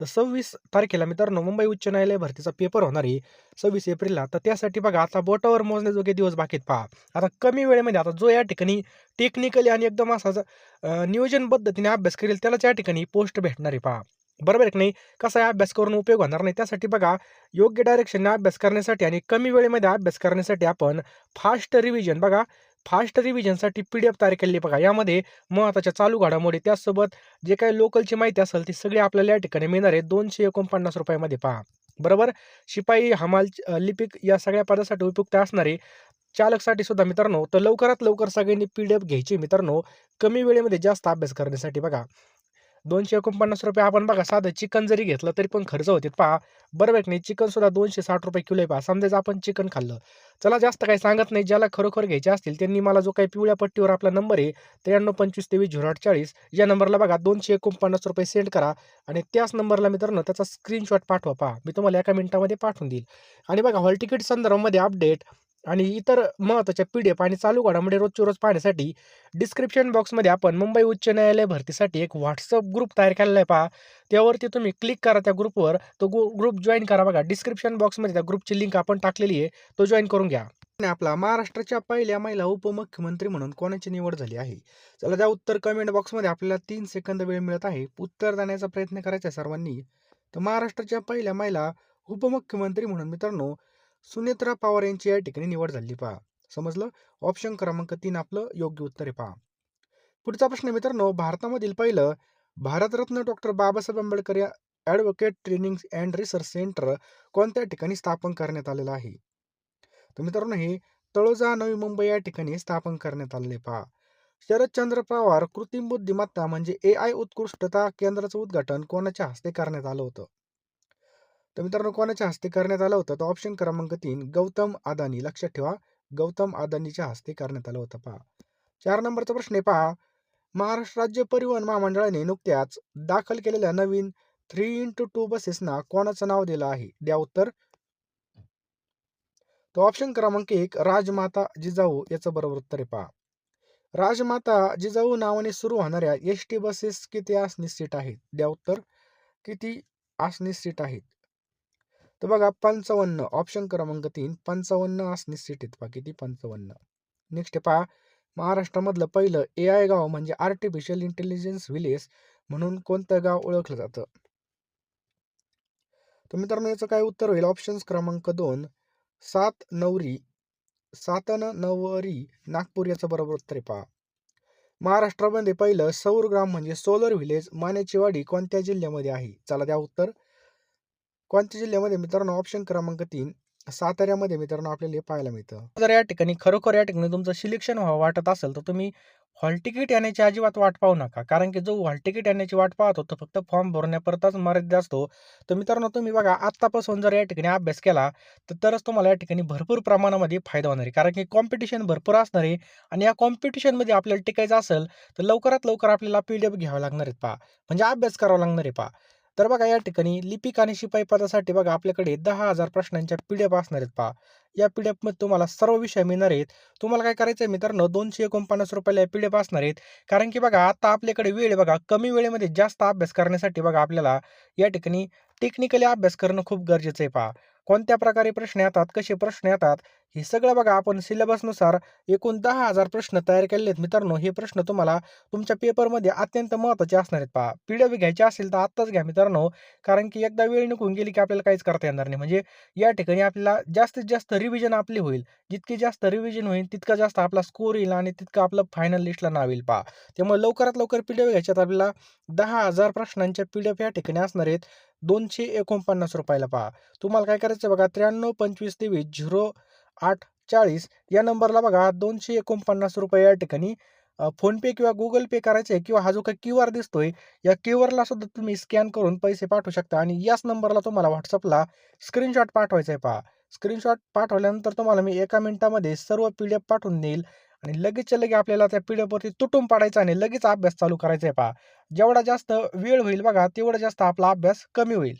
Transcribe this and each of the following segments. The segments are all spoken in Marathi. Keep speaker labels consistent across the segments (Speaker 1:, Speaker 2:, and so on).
Speaker 1: तर 26 तारखेला मित्रांनो मुंबई उच्च न्यायालय भरतीचा पेपर होणार आहे 26 एप्रिलला. तर त्यासाठी बघा आता बोटावर मोजण्याजोगे दिवस बाकी आहेत पहा. आता कमी वेळेमध्ये आता जो या ठिकाणी टेक्निकली आणि एकदम असा नियोजन पद्धतीने अभ्यास करेल त्यालाच या ठिकाणी पोस्ट भेटणार आहे पहा. बरोबर आहे की नाही? कसा आहे अभ्यास करून उपयोग होणार नाही. त्यासाठी बघा योग्य डायरेक्शनने अभ्यास करण्यासाठी आणि कमी वेळेमध्ये अभ्यास करण्यासाठी आपण फास्ट रिव्हिजन बघा, फास्ट रिव्हिजनसाठी पी-डी-एफ तयार केलेली बघा. यामध्ये महत्त्वाच्या चालू घडामोडी त्याचसोबत जे काही लोकलची माहिती असेल ती सगळी आपल्याला या ठिकाणी मिळणार आहे ₹249 मध्ये पहा. बरोबर. शिपाई, हमाल, लिपिक या सगळ्या पदासाठी उपयुक्त असणारे चालकसाठी सुद्धा मित्रांनो, तर लवकरात लवकर सगळ्यांनी पी-डी-एफ घ्यायची मित्रांनो, कमी वेळेमध्ये जास्त अभ्यास करण्यासाठी बघा. ₹249 आपण बघा साधं चिकन जरी घेतलं तरी पण खर्च होतात पहा. बरोबर आहे की नाही? चिकन सुद्धा ₹260 किलो आहे पहा. समजायचं आपण चिकन खाल्लं. चला जास्त काही सांगत नाही. ज्याला खरोखर घ्यायचे असतील त्यांनी मला जो काही पिवळ्या पट्टीवर आपला नंबर आहे 9325230840 या नंबरला बघा ₹249 सेंड करा आणि त्याच नंबरला मित्रांनो त्याचा स्क्रीनशॉट पाठवा पहा. मी तुम्हाला एका मिनिटामध्ये पाठवून देईल. आणि बघा हॉल तिकीट संदर्भामध्ये अपडेट आणि इतर महत्त्वाच्या पी-डी-एफ आणि चालू घडामोडी रोजच्या रोज पाहण्यासाठी डिस्क्रिप्शन बॉक्समध्ये आपण मुंबई उच्च न्यायालय भरतीसाठी एक WhatsApp ग्रुप तयार केलेला आहे पहा. त्यावरती तुम्ही क्लिक करा त्या ग्रुपवर. तो ग्रुप जॉइन करा बघा. डिस्क्रिप्शन बॉक्समध्ये त्या ग्रुपची लिंक आपण टाकलेली आहे. तो जॉइन करून घ्या. आणि आपला महाराष्ट्राच्या पहिल्या महिला उपमुख्यमंत्री म्हणून कोणाची निवड झाली आहे? चला त्या उत्तर कमेंट बॉक्समध्ये आपल्याला 3 सेकंद वेळ मिळत आहे. उत्तर देण्याचा प्रयत्न करायचा आहे सर्वांनी. तर महाराष्ट्राच्या पहिल्या महिला उपमुख्यमंत्री म्हणून मित्रांनो सुनेत्रा पवार यांची या ठिकाणी निवड झाली पहा. समजलं? ऑप्शन क्रमांक 3 आपलं योग्य उत्तर आहे पहा. पुढचा प्रश्न मित्रांनो, भारतामधील पहिलं भारतरत्न डॉक्टर बाबासाहेब आंबेडकर या advocate training and research centre कोणत्या ठिकाणी स्थापन करण्यात आलेलं आहे? तर मित्रांनो हे तळोजा, नवी मुंबई या ठिकाणी स्थापन करण्यात आलेले पहा. शरदचंद्र पवार कृत्रिम बुद्धिमत्ता म्हणजे AI उत्कृष्टता केंद्राचं उद्घाटन कोणाच्या हस्ते करण्यात आलं होतं? तर मित्रांनो कोणाच्या हस्ते करण्यात आलं होतं? तर ऑप्शन क्रमांक 3 गौतम अदानी. लक्षात ठेवा, गौतम अदानीच्या हस्ते करण्यात आलं होतं पहा. 4 नंबरचा प्रश्न आहे पहा. महाराष्ट्र राज्य परिवहन महामंडळाने नुकत्याच दाखल केलेल्या नवीन 3x2 बसेसना कोणाचं नाव दिलं आहे? द्या उत्तर. तर ऑप्शन क्रमांक 1 राजमाता जिजाऊ याचं बरोबर उत्तर आहे पहा. राजमाता जिजाऊ नावाने सुरू होणाऱ्या एस-टी बसेस किती आसनी सीट आहेत? द्या उत्तर. किती आसनी सीट आहेत? तर बघा 55. ऑप्शन क्रमांक 3 55 आसनी सीट आहेत पहा. किती? 55. नेक्स्ट आहे पहा. महाराष्ट्रामधलं पहिलं AI गाव म्हणजे आर्टिफिशियल इंटेलिजन्स व्हिलेज म्हणून कोणतं गाव ओळखलं जातं? तर मित्रांनो याचं काय उत्तर होईल? ऑप्शन्स क्रमांक 2 सातनवरी. सातनवरी नागपूर याचं बरोबर उत्तर आहे पहा. महाराष्ट्रामध्ये पहिलं सौर ग्राम म्हणजे सोलर व्हिलेज मानेची वाडी कोणत्या जिल्ह्यामध्ये आहे? चला द्या उत्तर. कोणत्या जिल्ह्यामध्ये मित्रांनो? ऑप्शन क्रमांक 3 साताऱ्यामध्ये मित्रांनो आपल्याला हे पाहायला मिळतं. जर या ठिकाणी खरोखर या ठिकाणी तुमचं सिलेक्शन व्हावं वाटत असेल तर तुम्ही हॉल तिकीट येण्याची अजिबात वाट पाहू नका. कारण की जो हॉल तिकीट येण्याची वाट पाहतो तो फक्त फॉर्म भरण्यापुरताच मर्यादित असतो. तर मित्रांनो तुम्ही बघा आत्तापासून जर या ठिकाणी अभ्यास केला तरच तुम्हाला या ठिकाणी भरपूर प्रमाणामध्ये फायदा होणार आहे. कारण की कॉम्पिटिशन भरपूर असणार आहे आणि या कॉम्पिटिशनमध्ये आपल्याला टिकायचं असेल तर लवकरात लवकर आपल्याला पी-डी-एफ घ्यावे लागणार आहेत पहा. म्हणजे अभ्यास करावा लागणार आहे पहा. तर बघा या ठिकाणी लिपिक आणि शिपाई पदासाठी बघा आपल्याकडे 10,000 प्रश्नांच्या पी-डी-एफ असणार आहेत पहा. या पी-डी-एफमध्ये तुम्हाला सर्व विषय मिळणार आहेत. तुम्हाला काय करायचं आहे मित्रांनो ₹249 या पी-डी-एफ असणार आहेत. कारण की बघा आता आपल्याकडे वेळ आहे बघा कमी वेळेमध्ये जास्त अभ्यास करण्यासाठी बघा आपल्याला या ठिकाणी टेक्निकली अभ्यास करणं खूप गरजेचं आहे पहा. कोणत्या प्रकारे प्रश्न येतात, कसे प्रश्न येतात, हे सगळं बघा आपण सिलेबसनुसार एकूण 10,000 प्रश्न तयार केलेले आहेत मित्रांनो. हे प्रश्न तुम्हाला तुमच्या पेपरमध्ये अत्यंत महत्त्वाचे असणार आहेत पहा. पी-डी-एफ घ्यायची असेल तर आत्ताच घ्या मित्रांनो. कारण की एकदा वेळ निघून गेली की आपल्याला काहीच करता येणार नाही. म्हणजे या ठिकाणी आपल्याला जास्तीत जास्त रिव्हिजन आपली होईल. जितकी जास्त रिव्हिजन होईल तितका जास्त आपला स्कोर येईल आणि तितकं आपलं फायनल लिस्टला नाव येईल पहा. त्यामुळे लवकरात लवकर पी-डी-एफ घ्यायच्यात आपल्याला 10,000 प्रश्नांच्या पी-डी-एफ या ठिकाणी असणार आहेत ₹249 ला पहा. तुम्हाला काय करायचं बघा 9325230840 या नंबरला बघा ₹249 या ठिकाणी फोनपे किंवा गुगल पे करायचं आहे किंवा हा जो काही क्यूआर दिसतोय या क्यूआरला सुद्धा तुम्ही स्कॅन करून पैसे पाठवू शकता आणि याच नंबरला तुम्हाला WhatsAppला स्क्रीनशॉट पाठवायचा आहे पहा. स्क्रीनशॉट पाठवल्यानंतर तुम्हाला मी एका मिनिटामध्ये सर्व पी-डी-एफ पाठवून देईल आणि लगेचच्या लगे आपल्याला त्या पी-डी-एफवरती तुटून पाडायचं आणि लगेच अभ्यास चालू करायचा आहे पहा. जेवढा जास्त वेळ होईल बघा तेवढा जास्त आपला अभ्यास कमी होईल.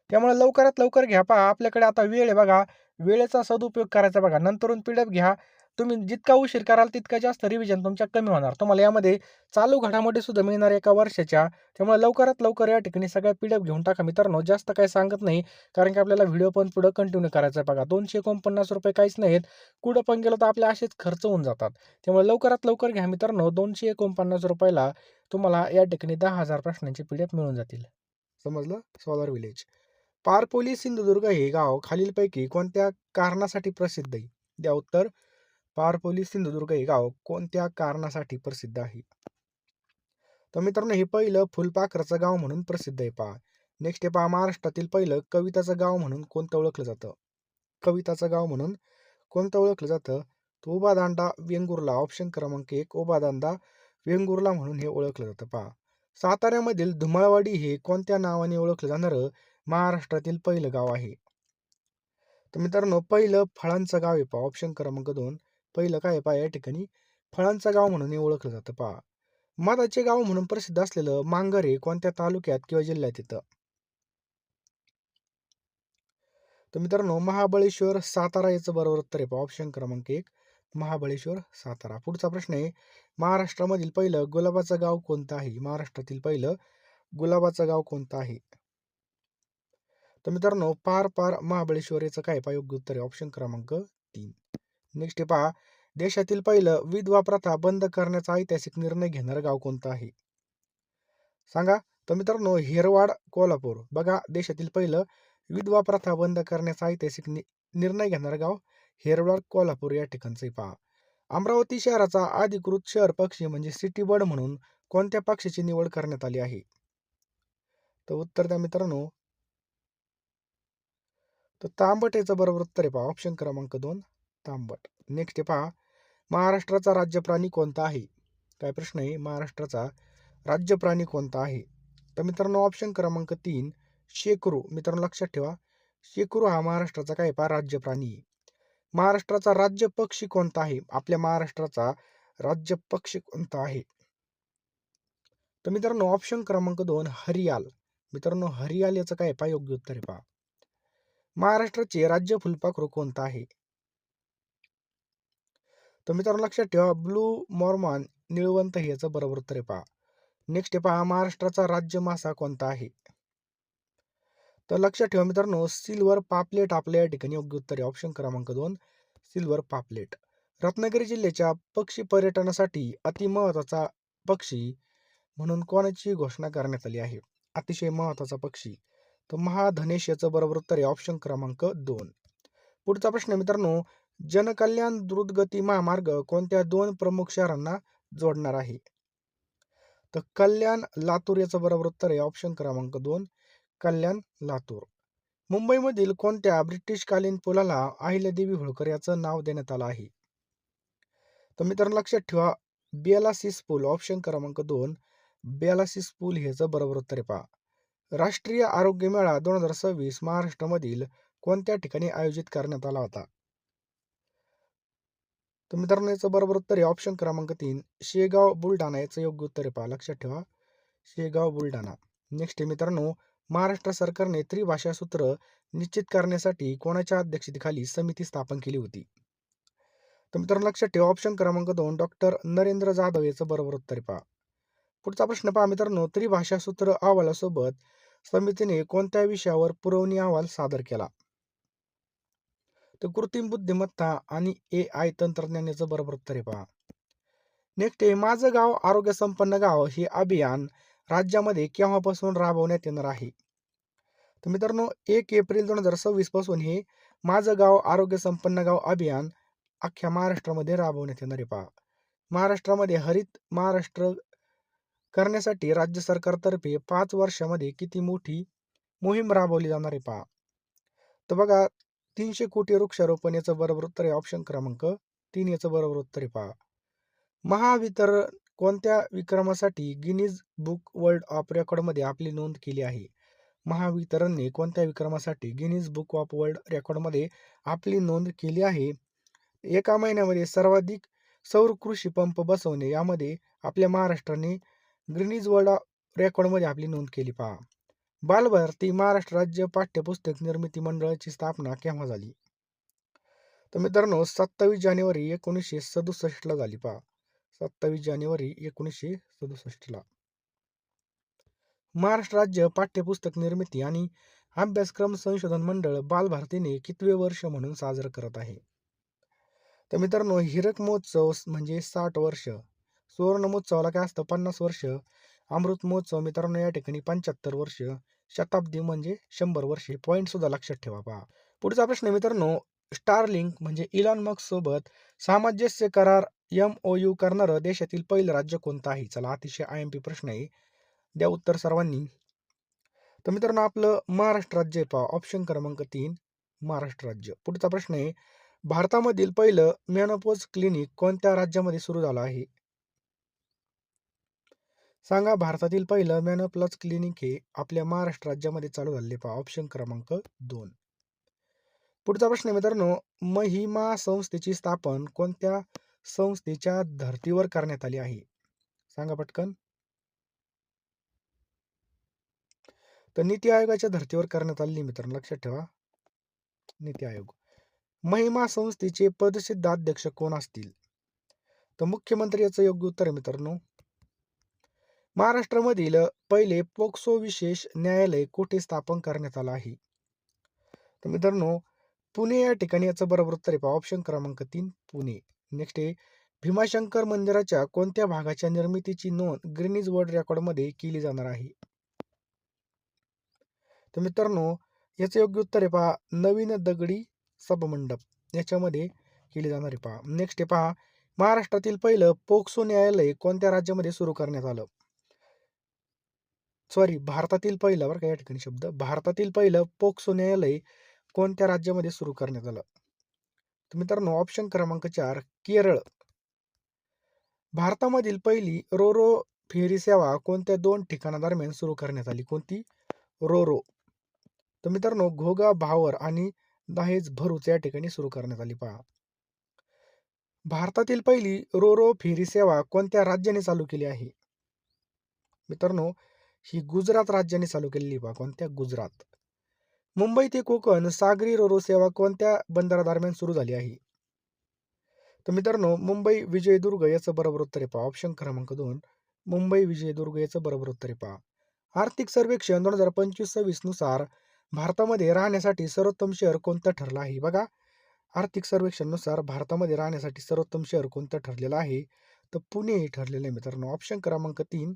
Speaker 1: त्यामुळे लवकरात लवकर घ्या पहा. आपल्याकडे आता वेळ आहे बघा. वेळेचा सदुपयोग करायचा बघा. नंतरून पी-डी-एफ घ्या. तुम्ही जितका उशीर कराल तितका जास्त रिव्हिजन तुमच्या कमी होणार. तुम्हाला यामध्ये चालू घडामोडी सुद्धा मिळणार एका वर्षाच्या. त्यामुळे लवकरात लवकर या ठिकाणी सगळ्या पी-डी-एफ घेऊन टाका मित्रांनो. जास्त काही सांगत नाही, कारण की आपल्याला व्हिडिओ पण पुढे कंटिन्यू करायचा आहे बघा. ₹249 काहीच नाहीत. कुठं पण गेलो तर आपले असेच खर्च होऊन जातात. त्यामुळे लवकरात लवकर घ्या मित्रांनो. ₹249 ला तुम्हाला या ठिकाणी 10,000 प्रश्नांची पी-डी-एफ मिळून जातील. समजलं? Solar village. पारपोली सिंधुदुर्ग हे गाव खालीलपैकी कोणत्या कारणासाठी प्रसिद्ध आहे? द्या उत्तर. पारपोली सिंधुदुर्ग हे गाव कोणत्या कारणासाठी प्रसिद्ध आहे? तर मित्रांनो हे पहिलं फुलपाखराचं गाव म्हणून प्रसिद्ध आहे पहा. नेक्स्ट आहे पहा, महाराष्ट्रातील पहिलं कविताचं गाव म्हणून कोणतं ओळखलं जातं? कविताचं गाव म्हणून कोणतं ओळखलं जातं? तो उभादांडा वेंगुर्ला. ऑप्शन क्रमांक 1 उभादांडा वेंगुर्ला म्हणून हे ओळखलं जातं पहा. साताऱ्यामधील धुमाळवाडी हे कोणत्या नावाने ओळखलं जाणारं महाराष्ट्रातील पहिलं गाव आहे? तर मित्रांनो पहिलं फळांचं गाव आहे पहा. ऑप्शन क्रमांक 2 पहिलं काय आहे पहा या ठिकाणी फळांचं गाव म्हणून हे ओळखलं जातं पहा. मधाचे गाव म्हणून प्रसिद्ध असलेलं मांगर हे कोणत्या तालुक्यात किंवा जिल्ह्यात येतं? तर मित्रांनो महाबळेश्वर सातारा याचं बरोबर उत्तर आहे पहा. ऑप्शन क्रमांक 1 महाबळेश्वर सातारा. पुढचा प्रश्न आहे, महाराष्ट्रामधील पहिलं गुलाबाचं गाव कोणतं आहे? महाराष्ट्रातील पहिलं गुलाबाचं गाव कोणतं आहे? तर मित्रांनो पार पार महाबळेश्वर याचं काय पहा योग्य उत्तर आहे. ऑप्शन क्रमांक 3. नेक्स्ट आहे पहा, देशातील पहिलं विधवा प्रथा बंद करण्याचा ऐतिहासिक निर्णय घेणारं गाव कोणतं आहे? सांगा. तर मित्रांनो हेरवाड कोल्हापूर. बघा देशातील पहिलं विधवा प्रथा बंद करण्याचा ऐतिहासिक निर्णय घेणारं गाव हेरवाड कोल्हापूर या ठिकाणचं आहे पहा. अमरावती शहराचा अधिकृत शहर पक्षी म्हणजे सिटी बर्ड म्हणून कोणत्या पक्षाची निवड करण्यात आली आहे? तर उत्तर द्या मित्रांनो. तर तांबट याचं बरोबर उत्तर आहे पहा. ऑप्शन क्रमांक 2 तांबट. नेक्स्ट आहे पहा, महाराष्ट्राचा राज्य प्राणी कोणता आहे? काय प्रश्न आहे, महाराष्ट्राचा राज्य प्राणी कोणता आहे? तर मित्रांनो ऑप्शन क्रमांक 3 शेकरू. मित्रांनो लक्षात ठेवा, शेकरू हा महाराष्ट्राचा काय पहा राज्य प्राणी आहे. महाराष्ट्राचा राज्य पक्षी कोणता आहे? आपल्या महाराष्ट्राचा राज्य पक्षी कोणता आहे? तर मित्रांनो ऑप्शन क्रमांक 2 हरियाल. मित्रांनो हरियाल याचं काय पहा योग्य उत्तर आहे पहा. महाराष्ट्राचे राज्य फुलपाखरू कोणतं आहे? तर मित्रांनो लक्षात ठेवा ब्लू मॉर्मॉन निळवंत हे याचं बरोबर उत्तर आहे पहा. नेक्स्ट आहे पहा, महाराष्ट्राचा राज्य मासा कोणता आहे? तर लक्षात ठेवा मित्रांनो सिल्वर पापलेट आपल्या या ठिकाणी योग्य उत्तर आहे. ऑप्शन क्रमांक 2 सिल्वर पापलेट. रत्नागिरी जिल्ह्याच्या पक्षी पर्यटनासाठी अतिमहत्वाचा पक्षी म्हणून कोणाची घोषणा करण्यात आली आहे? अतिशय महत्वाचा पक्षी. तर महाधनेश याचं बरोबर उत्तर आहे. ऑप्शन क्रमांक 2. पुढचा प्रश्न मित्रांनो, जनकल्याण द्रुतगती महामार्ग कोणत्या 2 प्रमुख शहरांना जोडणार आहे? तर कल्याण लातूर याचं बरोबर उत्तर आहे. ऑप्शन क्रमांक 2 कल्याण लातूर. मुंबईमधील कोणत्या ब्रिटिशकालीन पुलाला अहिल्यादेवी होळकर याचं नाव देण्यात आलं आहे? तर मित्रांनो लक्षात ठेवा बेलासिस पूल. ऑप्शन क्रमांक 2 बेलासिस पूल ह्याचं बरोबर उत्तर आहे पहा. राष्ट्रीय आरोग्य मेळा 2026 महाराष्ट्रामधील कोणत्या ठिकाणी आयोजित करण्यात आला होता? तर मित्रांनो याचं बरोबर उत्तर आहे ऑप्शन क्रमांक 3 शेगाव बुलढाणा याचं योग्य उत्तर आहे पहा. लक्षात ठेवा शेगाव बुलढाणा. नेक्स्ट आहे मित्रांनो, महाराष्ट्र सरकारने त्रिभाषा सूत्र निश्चित करण्यासाठी कोणाच्या अध्यक्षतेखाली समिती स्थापन केली होती? तर मित्रांनो लक्षात ठेवा ऑप्शन क्रमांक 2 डॉक्टर नरेंद्र जाधव याचं बरोबर उत्तर आहे पहा. पुढचा प्रश्न पहा मित्रांनो, त्रिभाषा सूत्र अहवालासोबत समितीने कोणत्या विषयावर पुरवणी अहवाल सादर केला? तर कृत्रिम बुद्धिमत्ता आणि AI तंत्रज्ञानाचं बरोबर उत्तर आहे पहा. नेक्स्ट आहे माझं गाव आरोग्य संपन्न गाव हे अभियान राज्यामध्ये केव्हापासून राबवण्यात येणार आहे? तर मित्रांनो 1 एप्रिल 2026 पासून हे माझं गाव आरोग्य संपन्न गाव अभियान अख्ख्या महाराष्ट्रामध्ये राबवण्यात येणार आहे पहा. महाराष्ट्रामध्ये हरित महाराष्ट्र करण्यासाठी राज्य सरकारतर्फे 5 वर्षामध्ये किती मोठी मोहीम राबवली जाणार आहे पहा. तर बघा 300 कोटी वृक्षारोपण याचं बरोबर उत्तर आहे. ऑप्शन क्रमांक 3 याचं बरोबर उत्तर आहे पहा. महावितरण कोणत्या विक्रमासाठी गिनीज बुक वर्ल्ड ऑफ रेकॉर्डमध्ये आपली नोंद केली आहे? महावितरणने कोणत्या विक्रमासाठी गिनीज बुक ऑफ वर्ल्ड रेकॉर्डमध्ये आपली नोंद केली आहे? एका महिन्यामध्ये सर्वाधिक सौर कृषी पंप बसवणे यामध्ये आपल्या महाराष्ट्राने गिनीज वर्ल्ड रेकॉर्डमध्ये आपली नोंद केली पहा. बालभारती महाराष्ट्र राज्य पाठ्यपुस्तक निर्मिती मंडळाची स्थापना केव्हा झाली? तर मित्रांनो 27 जानेवारी 1967 झाली पहा. 27 जानेवारी 1967. महाराष्ट्र राज्य पाठ्यपुस्तक निर्मिती आणि अभ्यासक्रम संशोधन मंडळ बालभारतीने कितवे वर्ष म्हणून साजरं करत आहे? तर मित्रांनो हीरक महोत्सव म्हणजे 60 वर्ष, सुवर्ण महोत्सवाला काय असतं 50 वर्ष, अमृत महोत्सव मित्रांनो या ठिकाणी 75 वर्ष, शताब्दी म्हणजे 100 वर्षे. पॉईंट सुद्धा लक्षात ठेवा पहा. पुढचा प्रश्न आहे मित्रांनो, स्टारलिंक म्हणजे इलॉन मस्क सोबत सामंजस्य करार MOU करणारं देशातील पहिलं राज्य कोणतं आहे? चला अतिशय IMP प्रश्न आहे, द्या उत्तर सर्वांनी. तर मित्रांनो आपलं महाराष्ट्र राज्य आहे पहा, ऑप्शन क्रमांक 3 महाराष्ट्र राज्य. पुढचा प्रश्न आहे, भारतामधील पहिलं मेनोपॉज क्लिनिक कोणत्या राज्यामध्ये सुरू झालं आहे? सांगा, भारतातील पहिलं मेनोपॉज क्लिनिक हे आपल्या महाराष्ट्र राज्यामध्ये चालू झाले पहा, ऑप्शन क्रमांक 2. पुढचा प्रश्न आहे मित्रांनो, महिमा संस्थेची स्थापन कोणत्या संस्थेच्या धर्तीवर करण्यात आली आहे? सांगा पटकन. तर नीती आयोगाच्या धर्तीवर करण्यात आलेली मित्रांनो, लक्षात ठेवा, नीती आयोग. महिमा संस्थेचे पदसिद्ध अध्यक्ष कोण असतील? तर मुख्यमंत्री याचं योग्य उत्तर आहे मित्रांनो. महाराष्ट्रामधील पहिले पोक्सो विशेष न्यायालय कुठे स्थापन करण्यात आलं आहे? तर मित्रांनो पुणे या ठिकाणी याचं बरोबर उत्तर आहे पहा, ऑप्शन क्रमांक 3 पुणे. नेक्स्ट आहे, भीमाशंकर मंदिराच्या कोणत्या भागाच्या निर्मितीची नोंद गिनीज वर्ल्ड रेकॉर्डमध्ये केली जाणार आहे? तर मित्रांनो याचं योग्य उत्तर आहे पहा, नवीन दगडी सभामंडप याच्यामध्ये केली जाणार आहे पहा. नेक्स्ट आहे पहा, महाराष्ट्रातील पहिलं पोक्सो न्यायालय कोणत्या राज्यामध्ये सुरू करण्यात आलं? सॉरी, भारतातील पहिलं, बरं का या ठिकाणी शब्द, भारतातील पहिलं पोक्सो न्यायालय कोणत्या राज्यामध्ये सुरू करण्यात आलं? तर मित्रांनो ऑप्शन क्रमांक 4 केरळ. भारतामधील पहिली रोरो फेरी सेवा कोणत्या 2 ठिकाणादरम्यान सुरू करण्यात आली? कोणती? रोरो. तर मित्रांनो घोगा भावर आणि दहेज भरूच या ठिकाणी सुरू करण्यात आली पहा. भारतातील पहिली रोरो फेरी सेवा कोणत्या राज्याने चालू केली आहे? मित्रांनो ही गुजरात राज्याने चालू केलेली पहा. कोणत्या? गुजरात. मुंबई ते कोकण सागरी रोरो सेवा कोणत्या बंदरादरम्यान सुरू झाली आहे? तर मित्रांनो मुंबई विजयदुर्ग याचं बरोबर उत्तर आहे पहा, ऑप्शन क्रमांक 2 मुंबई विजयदुर्ग याचं बरोबर उत्तर आहे पहा. आर्थिक सर्वेक्षण 2025-26 नुसार भारतामध्ये राहण्यासाठी सर्वोत्तम शहर कोणतं ठरलं आहे? बघा, आर्थिक सर्वेक्षणानुसार भारतामध्ये राहण्यासाठी सर्वोत्तम शहर कोणतं ठरलेलं आहे? तर पुणे हे ठरलेलं आहे मित्रांनो, ऑप्शन क्रमांक 3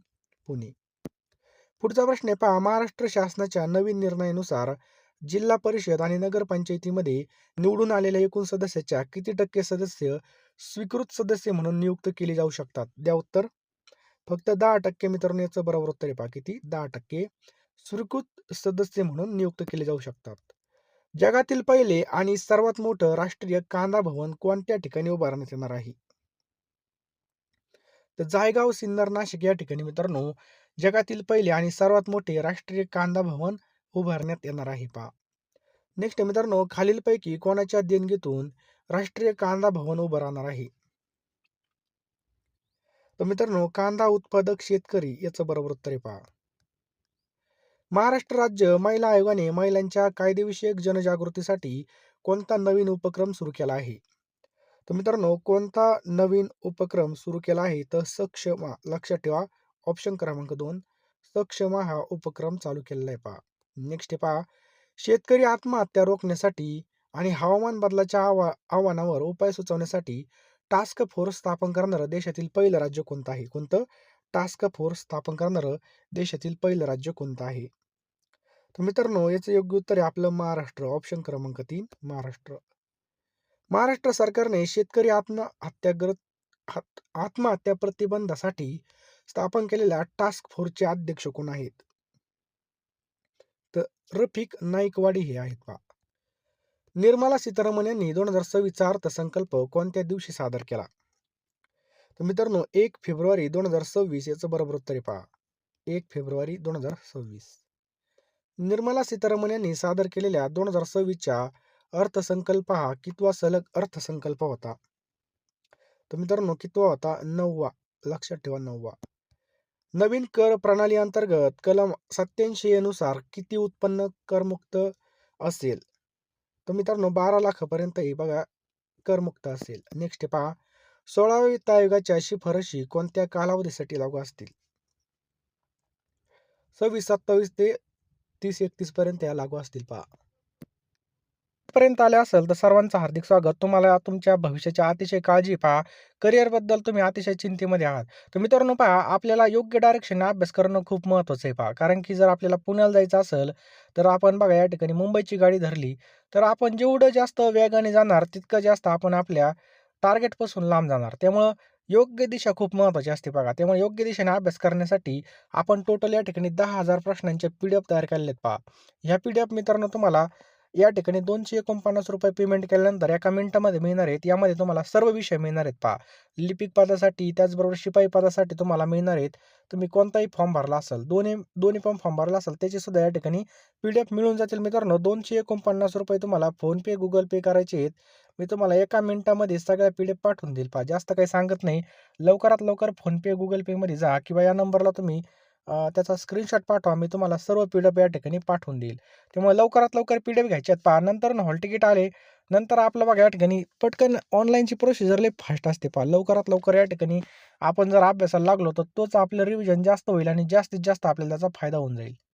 Speaker 1: पुणे. पुढचा प्रश्न आहे पहा, महाराष्ट्र शासनाच्या नवीन निर्णयानुसार जिल्हा परिषद आणि नगरपंचायतीमध्ये निवडून आलेल्या एकूण सदस्याच्या किती टक्के सदस्य स्वीकृत सदस्य म्हणून नियुक्त केले जाऊ शकतात? द्या उत्तर. फक्त 10% मित्रांनो याचं बरोबर उत्तर आहे पहा, किती? 10% स्वीकृत सदस्य म्हणून नियुक्त केले जाऊ शकतात. जगातील पहिले आणि सर्वात मोठं राष्ट्रीय कांदा भवन कोणत्या ठिकाणी उभारण्यात येणार आहे? तर जायगाव सिन्नर नाशिक या ठिकाणी मित्रांनो जगातील पहिले आणि सर्वात मोठे राष्ट्रीय कांदा भवन उभारण्यात येणार आहे पहा. नेक्स्ट मित्रांनो, खालीलपैकी कोणाच्या देणगीतून राष्ट्रीय कांदा भवन उभं राहणार आहे? तर मित्रांनो कांदा उत्पादक शेतकरी याचं बरोबर उत्तर आहे पहा. महाराष्ट्र राज्य महिला आयोगाने महिलांच्या कायदेविषयक जनजागृतीसाठी कोणता नवीन उपक्रम सुरू केला आहे? तर मित्रांनो कोणता नवीन उपक्रम सुरू केला आहे? तर सक्षमा, लक्षात ठेवा, ऑप्शन क्रमांक 2 सक्षमा हा उपक्रम चालू केलेला आहे पहा. नेक्स्ट आहे पहा, शेतकरी आत्महत्या रोखण्यासाठी आणि हवामान बदलाच्या आव्हानावर उपाय सुचवण्यासाठी टास्क फोर्स स्थापन करणारं देशातील पहिलं राज्य कोणतं आहे? कोणतं? टास्क फोर्स स्थापन करणारं देशातील पहिलं राज्य कोणतं आहे? तर मित्रांनो याचं योग्य उत्तर आहे आपलं महाराष्ट्र, ऑप्शन क्रमांक 3 महाराष्ट्र. महाराष्ट्र सरकारने शेतकरी आत्महत्या प्रतिबंधासाठी स्थापन केलेल्या टास्क फोर्सचे अध्यक्ष कोण आहेत? तर रफिक नाईकवाडी हे आहेत पहा. निर्मला सीतारामन यांनी 2026चा अर्थसंकल्प कोणत्या दिवशी सादर केला? तर मित्रांनो 1 फेब्रुवारी 2026 याचं बरोबर उत्तर आहे पहा, 1 फेब्रुवारी 2026. निर्मला सीतारामन यांनी सादर केलेल्या 2026च्या अर्थसंकल्प हा कितवा सलग अर्थसंकल्प होता? तर मित्रांनो कितवा होता? 9वा. लक्षात ठेवा 9वा. नवीन कर प्रणाली अंतर्गत कलम 87 नुसार किती उत्पन्न करमुक्त असेल? तर मित्रांनो 12 लाखापर्यंत हे बघा करमुक्त असेल. नेक्स्ट आहे पहा, 16व्या वित्त आयोगाच्या शिफारशी कोणत्या कालावधीसाठी लागू असतील? 26-27 ते 30-31 पर्यंत या लागू असतील पहा. पर्यंत आले असेल तर सर्वांचं हार्दिक स्वागत. तुम्हाला तुमच्या भविष्याची अतिशय काळजी पहा. करिअरबद्दल तुम्ही अतिशय चिंतेमध्ये आहात. तर मित्रांनो पहा, आपल्याला योग्य डायरेक्शनने अभ्यास करणं खूप महत्त्वाचं आहे पहा. कारण की जर आपल्याला पुण्याला जायचं असेल, तर आपण बघा या ठिकाणी मुंबईची गाडी धरली, तर आपण जेवढं जास्त वेगाने जाणार, तितकं जास्त आपण आपल्या टार्गेटपासून लांब जाणार. त्यामुळं योग्य दिशा खूप महत्त्वाची असते बघा. त्यामुळे योग्य दिशेने अभ्यास करण्यासाठी आपण टोटल या ठिकाणी 10,000 प्रश्नांचे PDF तयार केलेले आहेत पहा. ह्या PDF मित्रांनो तुम्हाला या ठिकाणी ₹249 पेमेंट केल्यानंतर एका मिनिटामध्ये मिळणार आहेत. यामध्ये तुम्हाला सर्व विषय मिळणार आहेत पहा. लिपिक पदासाठी त्याचबरोबर शिपाई पदासाठी तुम्हाला मिळणार आहेत. तुम्ही कोणताही फॉर्म भरला असेल, दोन्ही दोन्ही पण फॉर्म भरला असेल, त्याची सुद्धा या ठिकाणी PDF मिळून जातील मित्रांनो. ₹249 तुम्हाला फोनपे, Google Pay करायचे आहेत. मी तुम्हाला एका मिनिटामध्ये सगळ्या PDF पाठवून देईल पहा. जास्त काही सांगत नाही. लवकरात लवकर फोनपे, Google Payमध्ये जा किंवा या नंबरला तुम्ही त्याचा स्क्रीनशॉट पाठवा. मी तुम्हाला सर्व PDF या ठिकाणी पाठवून देईल. त्यामुळे लवकरात लवकर PDF घ्यायचे आहेत पहा. नंतर हॉल तिकीट आले, नंतर आपलं बघा या ठिकाणी पटकन ऑनलाईनची प्रोसिजर लई फास्ट असते पहा. लवकरात लवकर या ठिकाणी आपण जर अभ्यासाला लागलो, तर तोच आपलं रिव्हिजन जास्त होईल आणि जास्तीत जास्त आपल्याला त्याचा फायदा होऊन जाईल.